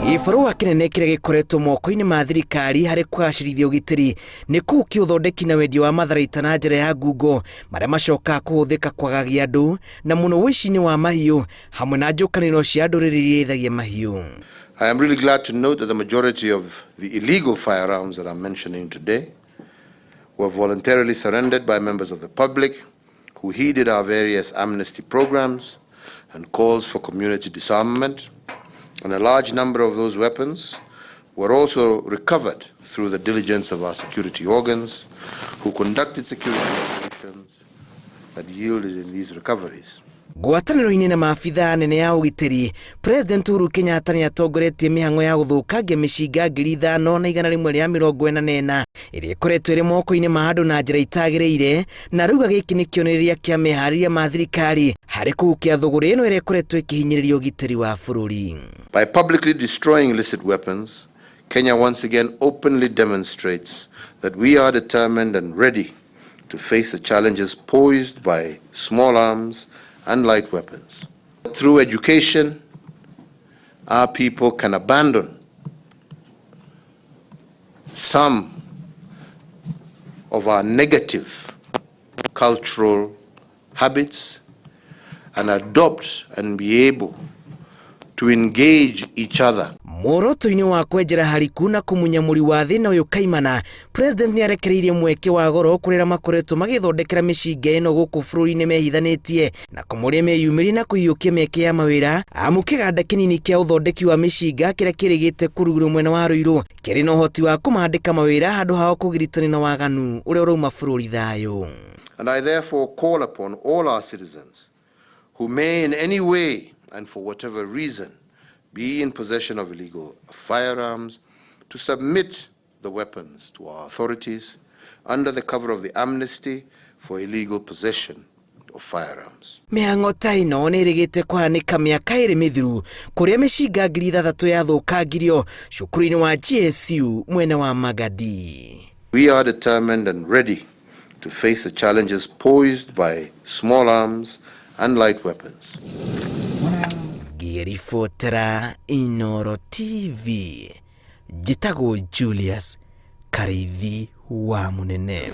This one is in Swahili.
Gĩbarũa kĩnene kĩrĩa gĩkoretwo moko-inĩ ma thirikari harĩ kũgacĩrithia ũgitĩri nĩ kũhukia ũthondeki na wendia wa matharaita na njĩra ya ngungo marĩa macokaga kũhũthĩka kwagagia andũ na mũno ũici-inĩ wa mahiũ hamwe na njũkanĩrĩro cia ndũrĩrĩ iria irĩithagia mahiũ. I am really glad to note that the majority of the illegal firearms that I'm mentioning today were voluntarily surrendered by members of the public who heeded our various amnesty programs and calls for community disarmament. And a large number of those weapons were also recovered through the diligence of our security organs, who conducted security operations that yielded in these recoveries. Ngwatanĩro-inĩ na maabitha anene ya ũgitĩri, President Uhuru Kenyatta nĩ atongoretie mĩhang'o ya gũthũkangia mĩcinga 5,144 ĩrĩa ĩkoretwo ĩrĩ moko-inĩ ma andũ na njĩra itagĩrĩire, na rĩu gĩkĩ nĩ kĩonereria kĩa meharĩrĩria ma thirikari harĩ kũhukia thũgũrĩ ĩno ĩrĩa ĩkoretwo ĩkĩhinyĩrĩria ũgitĩri wa bũrũri. By publicly destroying illicit weapons, Kenya once again openly demonstrates that we are determined and ready to face the challenges posed by small arms and light weapons. Through education, our people can abandon some of our negative cultural habits and adopt and be able to engage each other. Muoroto-inĩ wa kwenjera hariku na kũmunya mũri wa thĩna ũyũ kaimana, President nĩ arekereirie mweke wa goro kũrĩa makoretwo magĩĩthondekera mĩcinga ĩno gũkũ bũrũri-inĩ mehithanĩtie na kũmoria meyumĩrie na kũhiũkia mĩeke ya mawĩra amu kĩganda kĩnini kĩa ũthondeki wa mĩcinga kĩrĩa kĩrĩgĩte kũrugũrũ mwena wa Rũirũ kĩrĩ na ũhoti wa kũmandĩka mawĩra handũ hao kũgiritania na waganu ũrĩa ũrauma bũrũri thayũ. And I therefore call upon all our citizens who may in any way and for whatever reason be in possession of illegal firearms to submit the weapons to our authorities under the cover of the amnesty for illegal possession of firearms. Mĩhang'o ta ĩno nĩ ĩrĩgĩte kũhanĩka mĩaka ĩrĩ mĩthiru kũrĩa mĩcinga 6,000 yathũkangirio cukuru-inĩ wa GSU mwena wa Magadi. We are determined and ready to face the challenges posed by small arms and light weapons. Gĩribotera Inooro TV, njĩtagwo Julius Karĩithi wa Mũnene.